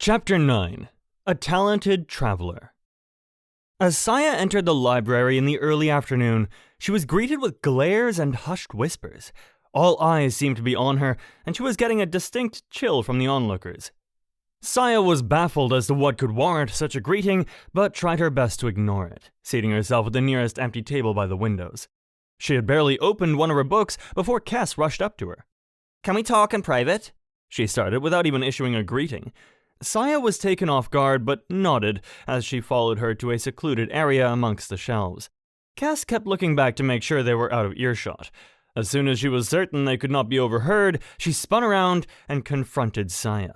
Chapter 9. A Talented Traveler. As Saiyah entered the library in the early afternoon, she was greeted with glares and hushed whispers. All eyes seemed to be on her, and she was getting a distinct chill from the onlookers. Saiyah was baffled as to what could warrant such a greeting, but tried her best to ignore it, seating herself at the nearest empty table by the windows. She had barely opened one of her books before Cass rushed up to her. "Can we talk in private?" she started, without even issuing a greeting. Saiyah was taken off guard, but nodded as she followed her to a secluded area amongst the shelves. Cass kept looking back to make sure they were out of earshot. As soon as she was certain they could not be overheard, she spun around and confronted Saiyah.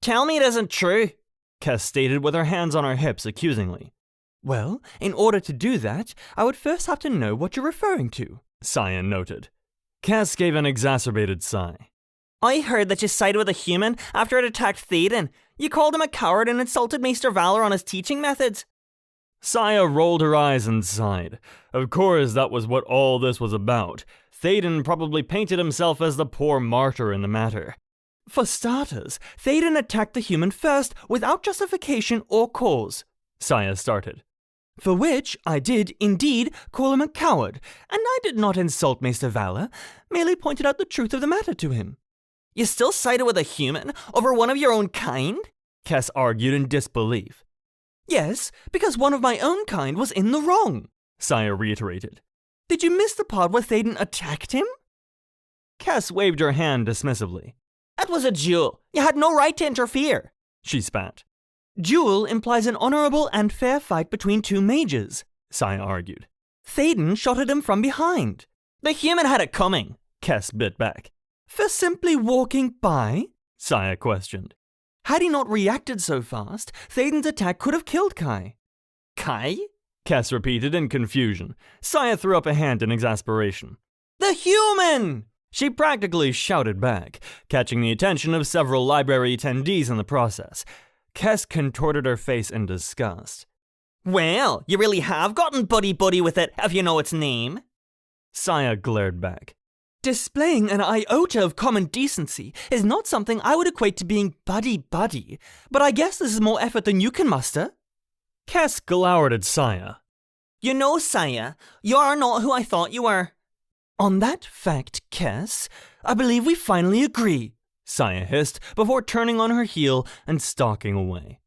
"Tell me it isn't true," Cass stated with her hands on her hips accusingly. "Well, in order to do that, I would first have to know what you're referring to," Saiyah noted. Cass gave an exacerbated sigh. "I heard that you sided with a human after it attacked Thaden. You called him a coward and insulted Maester Valor on his teaching methods." Saiyah rolled her eyes and sighed. Of course, that was what all this was about. Thaden probably painted himself as the poor martyr in the matter. "For starters, Thaden attacked the human first, without justification or cause," Saiyah started. "For which I did, indeed, call him a coward, and I did not insult Maester Valor, merely pointed out the truth of the matter to him." "You still sided with a human over one of your own kind?" Cass argued in disbelief. "Yes, because one of my own kind was in the wrong," Saiyah reiterated. "Did you miss the part where Thaden attacked him?" Cass waved her hand dismissively. "That was a duel. You had no right to interfere," she spat. "Duel implies an honorable and fair fight between two mages," Saiyah argued. "Thaden shot at him from behind." "The human had it coming," Cass bit back. "For simply walking by?" Saiyah questioned. "Had he not reacted so fast, Thaden's attack could have killed Kai." "Kai?" Cass repeated in confusion. Saiyah threw up a hand in exasperation. "The human!" she practically shouted back, catching the attention of several library attendees in the process. Cass contorted her face in disgust. "Well, you really have gotten buddy-buddy with it, if you know its name." Saiyah glared back. "Displaying an iota of common decency is not something I would equate to being buddy-buddy, but I guess this is more effort than you can muster." Cass glowered at Saiyah. "You know, Saiyah, you are not who I thought you were." "On that fact, Cass, I believe we finally agree," Saiyah hissed before turning on her heel and stalking away.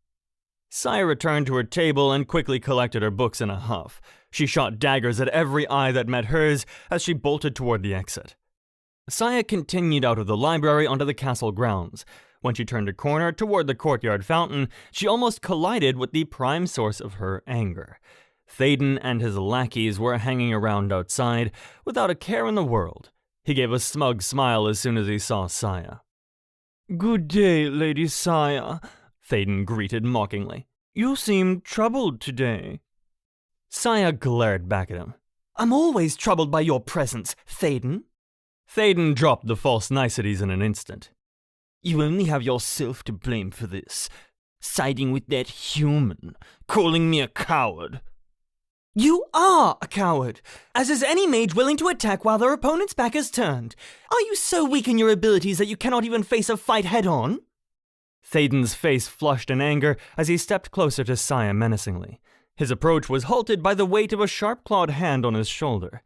Saiyah returned to her table and quickly collected her books in a huff. She shot daggers at every eye that met hers as she bolted toward the exit. Saiyah continued out of the library onto the castle grounds. When she turned a corner toward the courtyard fountain, she almost collided with the prime source of her anger. Thaden and his lackeys were hanging around outside, without a care in the world. He gave a smug smile as soon as he saw Saiyah. "Good day, Lady Saiyah," Thaden greeted mockingly. "You seem troubled today." Saiyah glared back at him. "I'm always troubled by your presence, Thaden." Thaden dropped the false niceties in an instant. "You only have yourself to blame for this. Siding with that human, calling me a coward." "You are a coward, as is any mage willing to attack while their opponent's back is turned. Are you so weak in your abilities that you cannot even face a fight head-on?" Thaden's face flushed in anger as he stepped closer to Saiyah menacingly. His approach was halted by the weight of a sharp-clawed hand on his shoulder.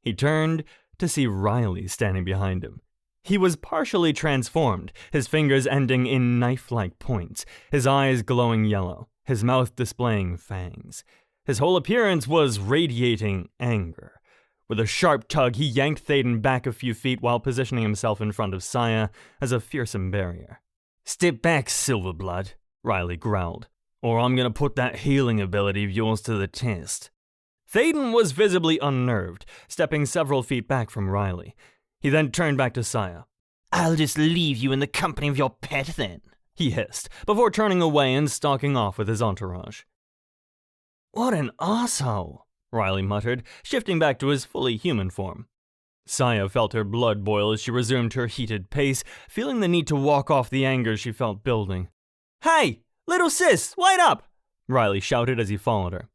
He turned to see Riley standing behind him. He was partially transformed, his fingers ending in knife-like points, his eyes glowing yellow, his mouth displaying fangs. His whole appearance was radiating anger. With a sharp tug, he yanked Thaden back a few feet while positioning himself in front of Saiyah as a fearsome barrier. "Step back, Silverblood," Riley growled, "or I'm gonna put that healing ability of yours to the test." Thaden was visibly unnerved, stepping several feet back from Riley. He then turned back to Saiyah. "I'll just leave you in the company of your pet then," he hissed, before turning away and stalking off with his entourage. "What an asshole," Riley muttered, shifting back to his fully human form. Saiyah felt her blood boil as she resumed her heated pace, feeling the need to walk off the anger she felt building. "Hey, little sis, wait up!" Riley shouted as he followed her.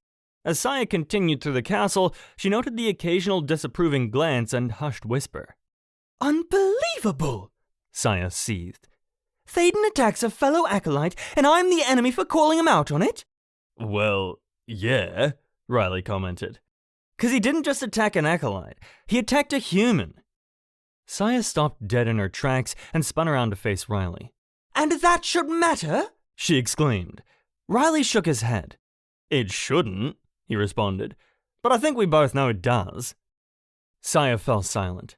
As Saiyah continued through the castle, she noted the occasional disapproving glance and hushed whisper. "Unbelievable!" Saiyah seethed. Thaden attacks a fellow acolyte, and I'm the enemy for calling him out on it? Well, yeah, Riley commented. 'Cause he didn't just attack an acolyte, he attacked a human. Saiyah stopped dead in her tracks and spun around to face Riley. And that should matter? She exclaimed. Riley shook his head. It shouldn't, he responded, but I think we both know it does. Saiyah fell silent.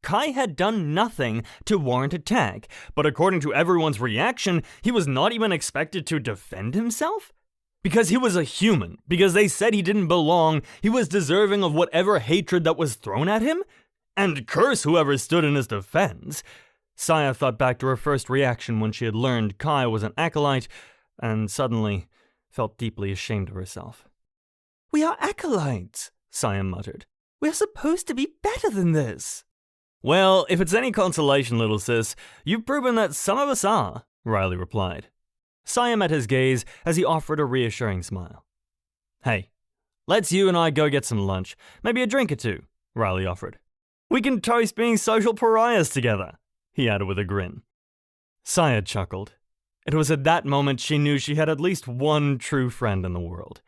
Kai had done nothing to warrant attack, but according to everyone's reaction, he was not even expected to defend himself? Because he was a human, because they said he didn't belong, he was deserving of whatever hatred that was thrown at him? And curse whoever stood in his defense. Saiyah thought back to her first reaction when she had learned Kai was an acolyte, and suddenly felt deeply ashamed of herself. We are acolytes, Saiyah muttered. We are supposed to be better than this. Well, if it's any consolation, little sis, you've proven that some of us are, Riley replied. Saiyah met his gaze as he offered a reassuring smile. Hey, let's you and I go get some lunch, maybe a drink or two, Riley offered. We can toast being social pariahs together, he added with a grin. Saiyah chuckled. It was at that moment she knew she had at least one true friend in the world.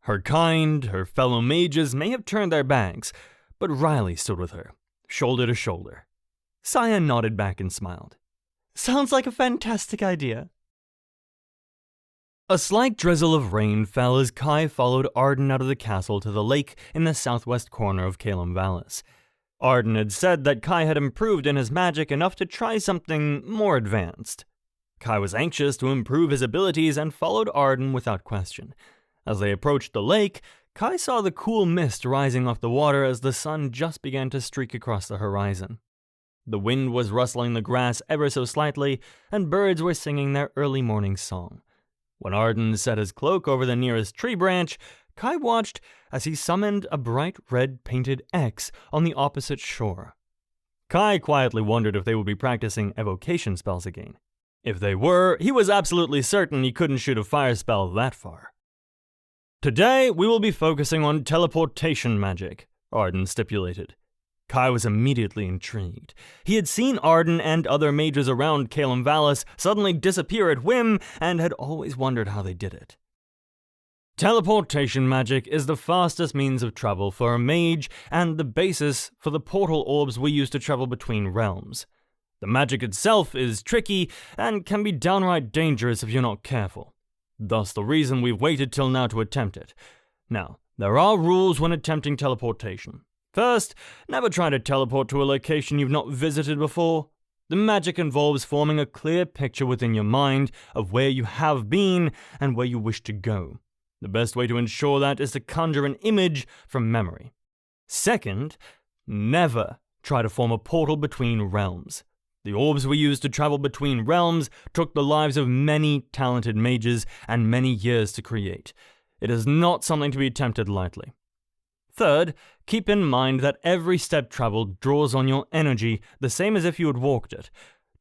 Her kind, her fellow mages may have turned their backs, but Riley stood with her, shoulder to shoulder. Saiyah nodded back and smiled. Sounds like a fantastic idea. A slight drizzle of rain fell as Kai followed Arden out of the castle to the lake in the southwest corner of Caelum Vallis. Arden had said that Kai had improved in his magic enough to try something more advanced. Kai was anxious to improve his abilities and followed Arden without question. As they approached the lake, Kai saw the cool mist rising off the water as the sun just began to streak across the horizon. The wind was rustling the grass ever so slightly, and birds were singing their early morning song. When Arden set his cloak over the nearest tree branch, Kai watched as he summoned a bright red painted X on the opposite shore. Kai quietly wondered if they would be practicing evocation spells again. If they were, he was absolutely certain he couldn't shoot a fire spell that far. Today, we will be focusing on teleportation magic, Arden stipulated. Kai was immediately intrigued. He had seen Arden and other mages around Caelum Vallis suddenly disappear at whim and had always wondered how they did it. Teleportation magic is the fastest means of travel for a mage and the basis for the portal orbs we use to travel between realms. The magic itself is tricky and can be downright dangerous if you're not careful. Thus the reason we've waited till now to attempt it. Now, there are rules when attempting teleportation. First, never try to teleport to a location you've not visited before. The magic involves forming a clear picture within your mind of where you have been and where you wish to go. The best way to ensure that is to conjure an image from memory. Second, never try to form a portal between realms. The orbs we use to travel between realms took the lives of many talented mages and many years to create. It is not something to be attempted lightly. Third, keep in mind that every step traveled draws on your energy the same as if you had walked it.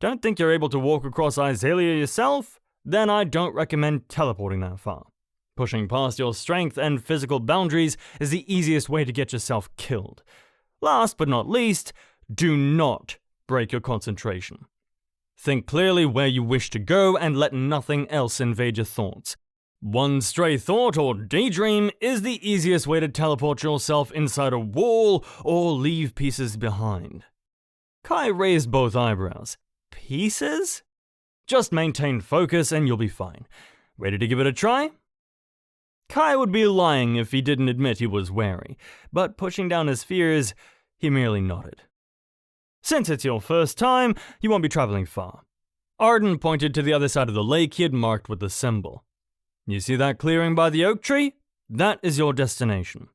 Don't think you're able to walk across Iselia yourself? Then I don't recommend teleporting that far. Pushing past your strength and physical boundaries is the easiest way to get yourself killed. Last but not least, do not break your concentration. Think clearly where you wish to go and let nothing else invade your thoughts. One stray thought or daydream is the easiest way to teleport yourself inside a wall or leave pieces behind. Kai raised both eyebrows. Pieces? Just maintain focus and you'll be fine. Ready to give it a try? Kai would be lying if he didn't admit he was wary, but pushing down his fears, he merely nodded. Since it's your first time, you won't be traveling far. Arden pointed to the other side of the lake he had marked with the symbol. You see that clearing by the oak tree? That is your destination.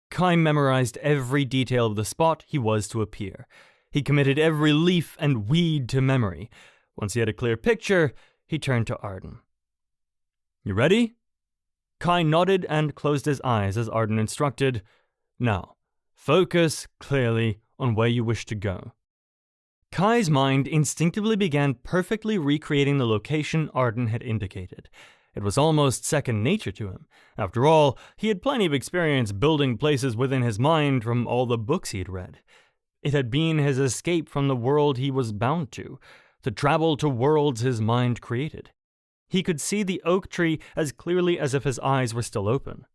Kai memorized every detail of the spot he was to appear. He committed every leaf and weed to memory. Once he had a clear picture, he turned to Arden. You ready? Kai nodded and closed his eyes as Arden instructed. Now, focus clearly on where you wish to go. Kai's mind instinctively began perfectly recreating the location Arden had indicated. It was almost second nature to him. After all, he had plenty of experience building places within his mind from all the books he had read. It had been his escape from the world he was bound to. to travel to worlds his mind created. He could see the oak tree as clearly as if his eyes were still open.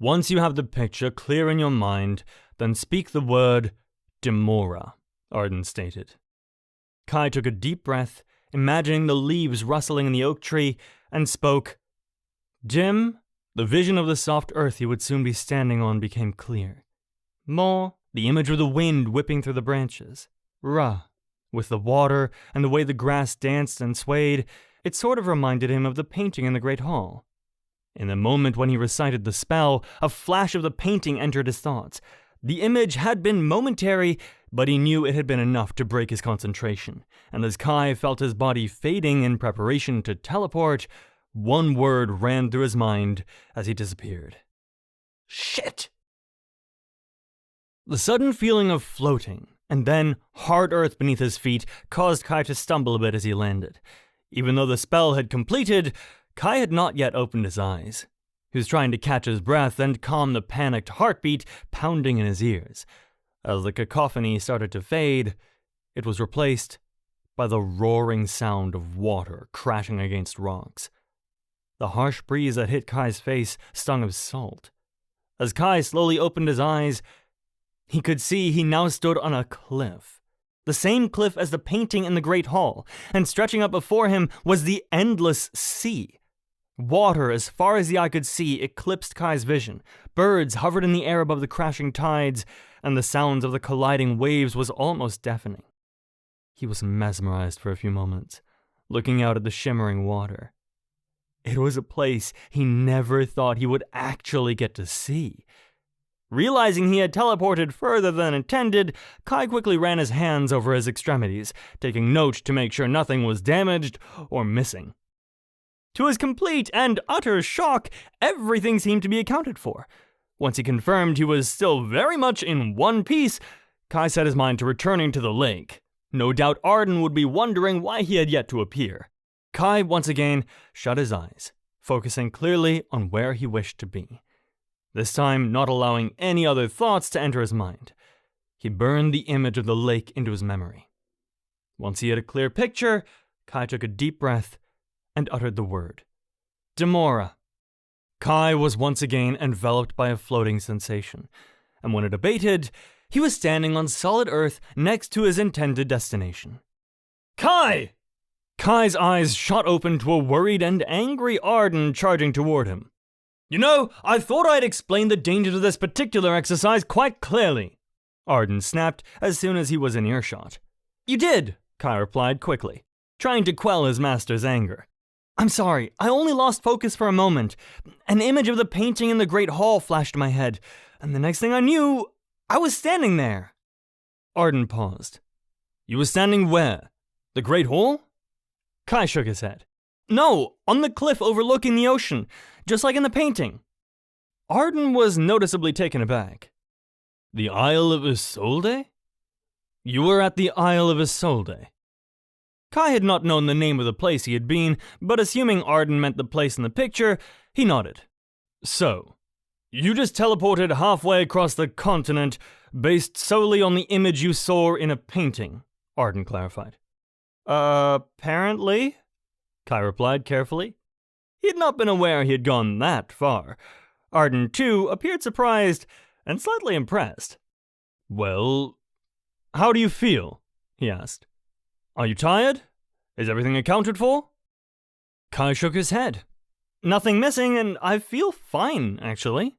Once you have the picture clear in your mind, then speak the word Demora, Arden stated. Kai took a deep breath, imagining the leaves rustling in the oak tree, and spoke. Dim, the vision of the soft earth he would soon be standing on became clear. Mo, the image of the wind whipping through the branches. Ra, with the water and the way the grass danced and swayed, it sort of reminded him of the painting in the Great Hall. In the moment when he recited the spell, a flash of the painting entered his thoughts. The image had been momentary, but he knew it had been enough to break his concentration, and as Kai felt his body fading in preparation to teleport, one word ran through his mind as he disappeared. Shit! The sudden feeling of floating, and then hard earth beneath his feet, caused Kai to stumble a bit as he landed. Even though the spell had completed, Kai had not yet opened his eyes. He was trying to catch his breath and calm the panicked heartbeat pounding in his ears. As the cacophony started to fade, it was replaced by the roaring sound of water crashing against rocks. The harsh breeze that hit Kai's face stung of salt. As Kai slowly opened his eyes, he could see he now stood on a cliff. The same cliff as the painting in the Great Hall, and stretching up before him was the endless sea. Water, as far as the eye could see, eclipsed Kai's vision. Birds hovered in the air above the crashing tides, and the sounds of the colliding waves was almost deafening. He was mesmerized for a few moments, looking out at the shimmering water. It was a place he never thought he would actually get to see. Realizing he had teleported further than intended, Kai quickly ran his hands over his extremities, taking note to make sure nothing was damaged or missing. To his complete and utter shock, everything seemed to be accounted for. Once he confirmed he was still very much in one piece, Kai set his mind to returning to the lake. No doubt Arden would be wondering why he had yet to appear. Kai once again shut his eyes, focusing clearly on where he wished to be. This time not allowing any other thoughts to enter his mind. He burned the image of the lake into his memory. Once he had a clear picture, Kai took a deep breath and uttered the word, Demora. Kai was once again enveloped by a floating sensation, and when it abated, he was standing on solid earth next to his intended destination. Kai! Kai's eyes shot open to a worried and angry Arden charging toward him. You know, I thought I'd explained the dangers of this particular exercise quite clearly, Arden snapped as soon as he was in earshot. You did, Kai replied quickly, trying to quell his master's anger. I'm sorry, I only lost focus for a moment. An image of the painting in the Great Hall flashed in my head, and the next thing I knew, I was standing there. Arden paused. You were standing where? The Great Hall? Kai shook his head. No, on the cliff overlooking the ocean, just like in the painting. Arden was noticeably taken aback. The Isle of Isolde? You were at the Isle of Isolde. Kai had not known the name of the place he had been, but assuming Arden meant the place in the picture, he nodded. So, you just teleported halfway across the continent based solely on the image you saw in a painting, Arden clarified. Apparently, Kai replied carefully. He had not been aware he had gone that far. Arden, too, appeared surprised and slightly impressed. Well, how do you feel? He asked. Are you tired? Is everything accounted for? Kai shook his head. Nothing missing, and I feel fine, actually.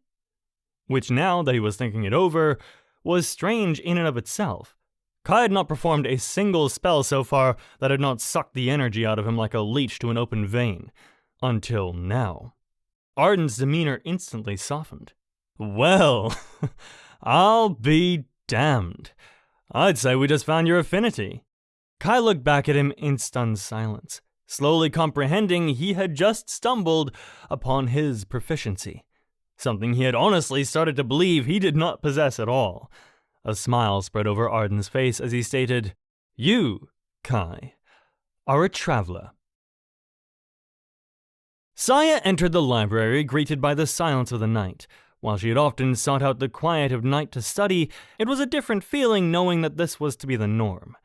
Which, now that he was thinking it over, was strange in and of itself. Kai had not performed a single spell so far that had not sucked the energy out of him like a leech to an open vein. Until now. Arden's demeanor instantly softened. Well, I'll be damned. I'd say we just found your affinity. Kai looked back at him in stunned silence, slowly comprehending he had just stumbled upon his proficiency. Something he had honestly started to believe he did not possess at all. A smile spread over Arden's face as he stated, You, Kai, are a traveler. Saiyah entered the library greeted by the silence of the night. While she had often sought out the quiet of night to study, it was a different feeling knowing that this was to be the norm.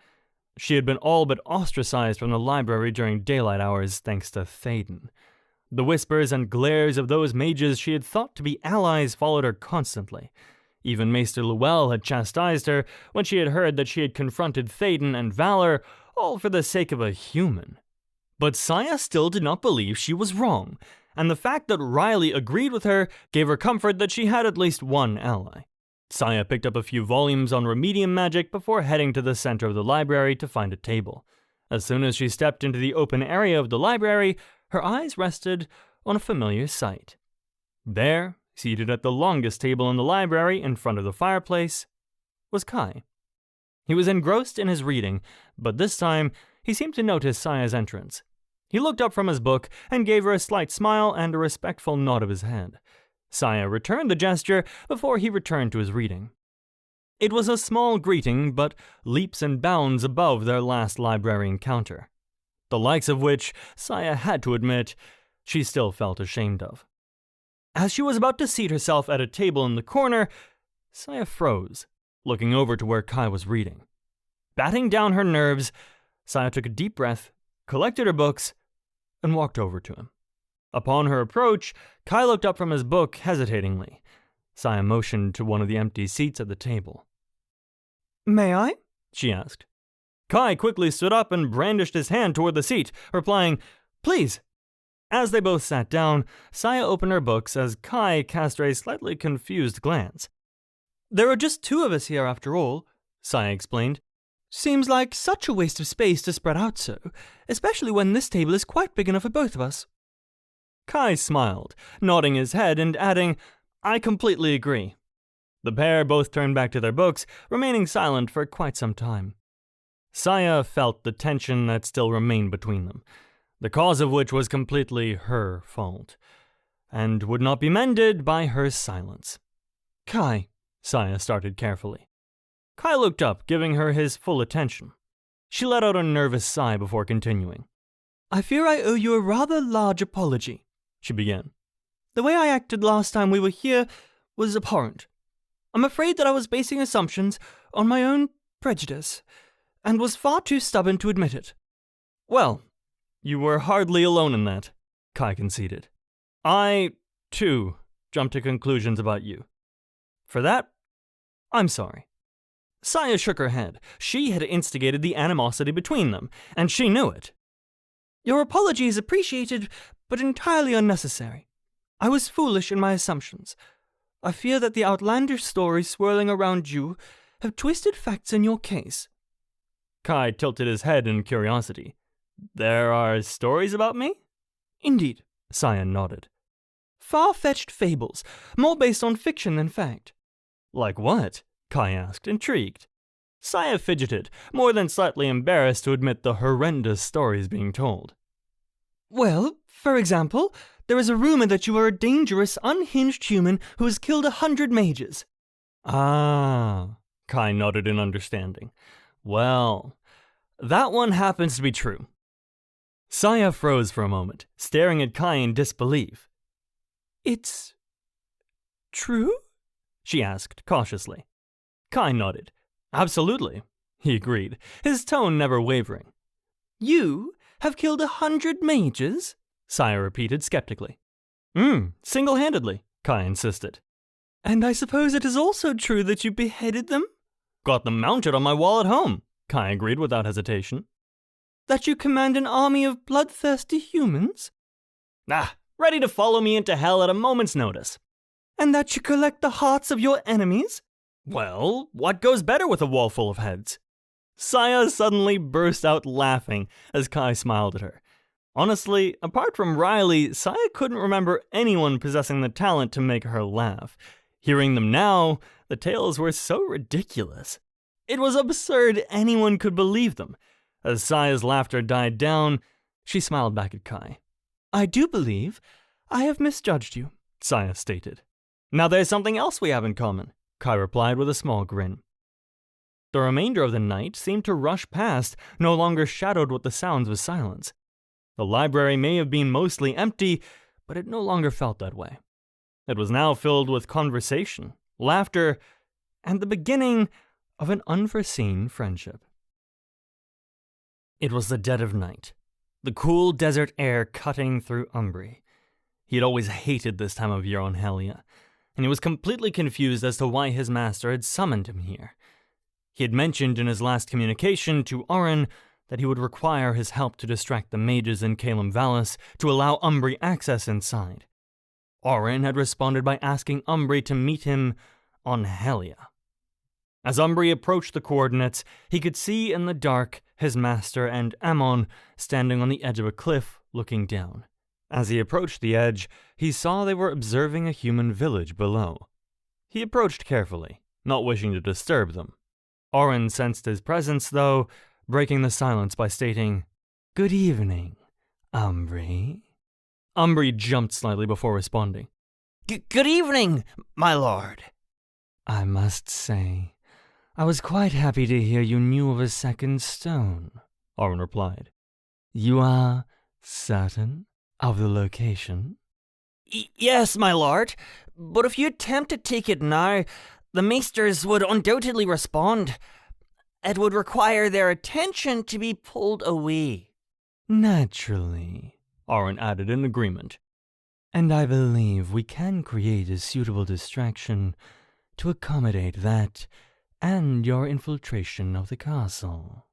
She had been all but ostracized from the library during daylight hours thanks to Thaden. The whispers and glares of those mages she had thought to be allies followed her constantly. Even Maester Llewell had chastised her when she had heard that she had confronted Thaden and Valor, all for the sake of a human. But Saiyah still did not believe she was wrong, and the fact that Riley agreed with her gave her comfort that she had at least one ally. Saiyah picked up a few volumes on remedium magic before heading to the center of the library to find a table. As soon as she stepped into the open area of the library, her eyes rested on a familiar sight. There, seated at the longest table in the library in front of the fireplace, was Kai. He was engrossed in his reading, but this time he seemed to notice Saiyah's entrance. He looked up from his book and gave her a slight smile and a respectful nod of his head. Saiyah returned the gesture before he returned to his reading. It was a small greeting, but leaps and bounds above their last library encounter, the likes of which Saiyah had to admit she still felt ashamed of. As she was about to seat herself at a table in the corner, Saiyah froze, looking over to where Kai was reading. Batting down her nerves, Saiyah took a deep breath, collected her books, and walked over to him. Upon her approach, Kai looked up from his book hesitatingly. Saiyah motioned to one of the empty seats at the table. "May I?" she asked. Kai quickly stood up and brandished his hand toward the seat, replying, "Please." As they both sat down, Saiyah opened her books as Kai cast her a slightly confused glance. "There are just two of us here after all," Saiyah explained. "Seems like such a waste of space to spread out so, especially when this table is quite big enough for both of us." Kai smiled, nodding his head and adding, "I completely agree." The pair both turned back to their books, remaining silent for quite some time. Saiyah felt the tension that still remained between them, the cause of which was completely her fault, and would not be mended by her silence. "Kai," Saiyah started carefully. Kai looked up, giving her his full attention. She let out a nervous sigh before continuing. "I fear I owe you a rather large apology," she began. "The way I acted last time we were here was abhorrent. I'm afraid that I was basing assumptions on my own prejudice, and was far too stubborn to admit it." "Well, you were hardly alone in that," Kai conceded. "I, too, jumped to conclusions about you. For that, I'm sorry." Saiyah shook her head. She had instigated the animosity between them, and she knew it. "Your apology is appreciated, but entirely unnecessary. I was foolish in my assumptions. I fear that the outlandish stories swirling around you have twisted facts in your case." Kai tilted his head in curiosity. "There are stories about me?" "Indeed," Saiyah nodded. "Far-fetched fables, more based on fiction than fact." "Like what?" Kai asked, intrigued. Saiyah fidgeted, more than slightly embarrassed to admit the horrendous stories being told. "Well, for example, there is a rumor that you are a dangerous, unhinged human who has killed 100 mages." "Ah," Kai nodded in understanding. "Well, that one happens to be true." Saiyah froze for a moment, staring at Kai in disbelief. "It's true?" she asked cautiously. Kai nodded. "Absolutely," he agreed, his tone never wavering. "You have killed 100 mages?" Saiyah repeated skeptically. Single-handedly," Kai insisted. "And I suppose it is also true that you beheaded them?" "Got them mounted on my wall at home," Kai agreed without hesitation. "That you command an army of bloodthirsty humans?" Ready to follow me into hell at a moment's notice." "And that you collect the hearts of your enemies?" "Well, what goes better with a wall full of heads?" Saiyah suddenly burst out laughing as Kai smiled at her. Honestly, apart from Riley, Saiyah couldn't remember anyone possessing the talent to make her laugh. Hearing them now, the tales were so ridiculous. It was absurd anyone could believe them. As Saiyah's laughter died down, she smiled back at Kai. "I do believe I have misjudged you," Saiyah stated. "Now there's something else we have in common," Kai replied with a small grin. The remainder of the night seemed to rush past, no longer shadowed with the sounds of silence. The library may have been mostly empty, but it no longer felt that way. It was now filled with conversation, laughter, and the beginning of an unforeseen friendship. It was the dead of night, the cool desert air cutting through Umbri. He had always hated this time of year on Helya, and he was completely confused as to why his master had summoned him here. He had mentioned in his last communication to Arden that he would require his help to distract the mages in Caelum Vallis to allow Umbri access inside. Arden had responded by asking Umbri to meet him on Helya. As Umbri approached the coordinates, he could see in the dark his master and Ammon standing on the edge of a cliff looking down. As he approached the edge, he saw they were observing a human village below. He approached carefully, not wishing to disturb them. Arden sensed his presence, though, breaking the silence by stating, "Good evening, Umbri." Umbri jumped slightly before responding. Good evening, my lord. "I must say, I was quite happy to hear you knew of a second stone," Arden replied. "You are certain of the location?" Yes, my lord, but if you attempt to take it now, the maesters would undoubtedly respond. It would require their attention to be pulled away. "Naturally," Arden added in agreement. "And I believe we can create a suitable distraction to accommodate that and your infiltration of the castle."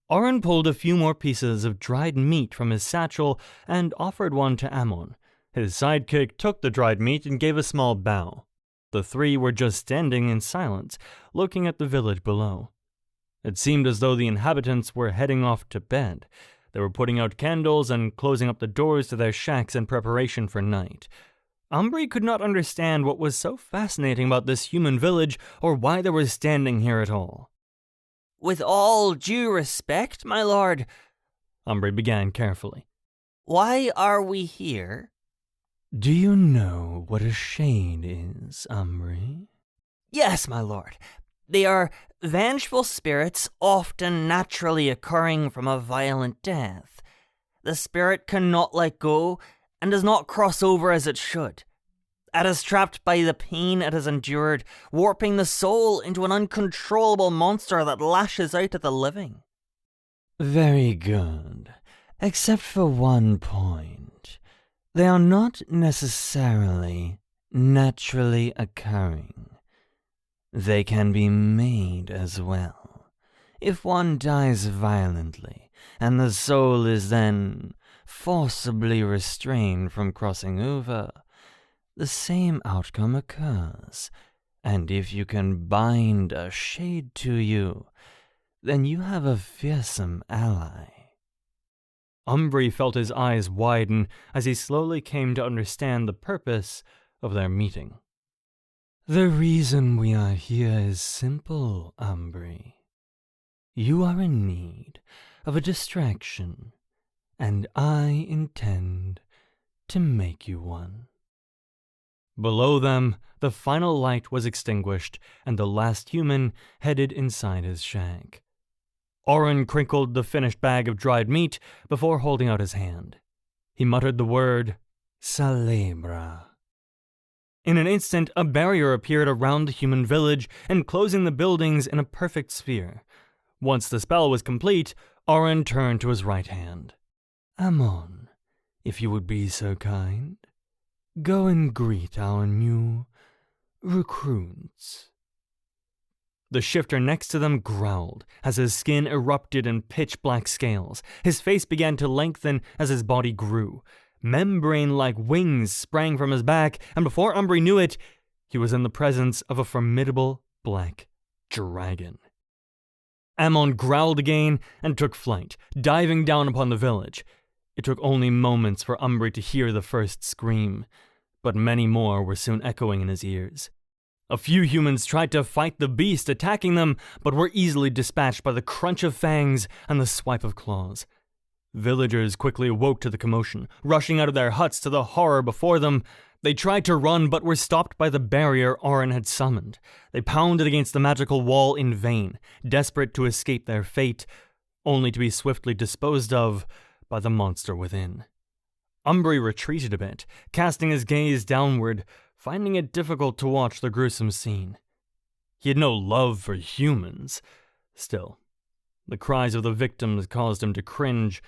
Arden pulled a few more pieces of dried meat from his satchel and offered one to Ammon. His sidekick took the dried meat and gave a small bow. The three were just standing in silence, looking at the village below. It seemed as though the inhabitants were heading off to bed. They were putting out candles and closing up the doors to their shacks in preparation for night. Umbri could not understand what was so fascinating about this human village or why they were standing here at all. With all due respect, my lord, Umbri began carefully. Why are we here? Do you know what a shade is, Umbri? Yes, my lord. They are vengeful spirits often naturally occurring from a violent death. The spirit cannot let go and does not cross over as it should. It is trapped by the pain it has endured, warping the soul into an uncontrollable monster that lashes out at the living. Very good. Except for one point. They are not necessarily naturally occurring. They can be made as well. If one dies violently, and the soul is then forcibly restrained from crossing over, the same outcome occurs, and if you can bind a shade to you, then you have a fearsome ally. Umbri felt his eyes widen as he slowly came to understand the purpose of their meeting. The reason we are here is simple, Umbri. You are in need of a distraction, and I intend to make you one. Below them, the final light was extinguished, and the last human headed inside his shack. Arden crinkled the finished bag of dried meat before holding out his hand. He muttered the word, Salebra. In an instant, a barrier appeared around the human village, enclosing the buildings in a perfect sphere. Once the spell was complete, Arden turned to his right hand. Ammon, if you would be so kind, go and greet our new recruits. The shifter next to them growled as his skin erupted in pitch-black scales. His face began to lengthen as his body grew. Membrane-like wings sprang from his back, and before Umbri knew it, he was in the presence of a formidable black dragon. Ammon growled again and took flight, diving down upon the village. It took only moments for Umbri to hear the first scream, but many more were soon echoing in his ears. A few humans tried to fight the beast attacking them, but were easily dispatched by the crunch of fangs and the swipe of claws. Villagers quickly awoke to the commotion, rushing out of their huts to the horror before them. They tried to run, but were stopped by the barrier Arden had summoned. They pounded against the magical wall in vain, desperate to escape their fate, only to be swiftly disposed of by the monster within. Umbri retreated a bit, casting his gaze downward, finding it difficult to watch the gruesome scene. He had no love for humans. Still, The cries of the victims caused him to cringe,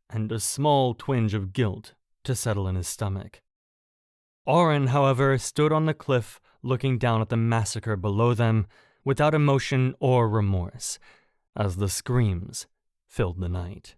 and a small twinge of guilt to settle in his stomach. Arden, however, stood on the cliff looking down at the massacre below them without emotion or remorse, as the screams filled the night.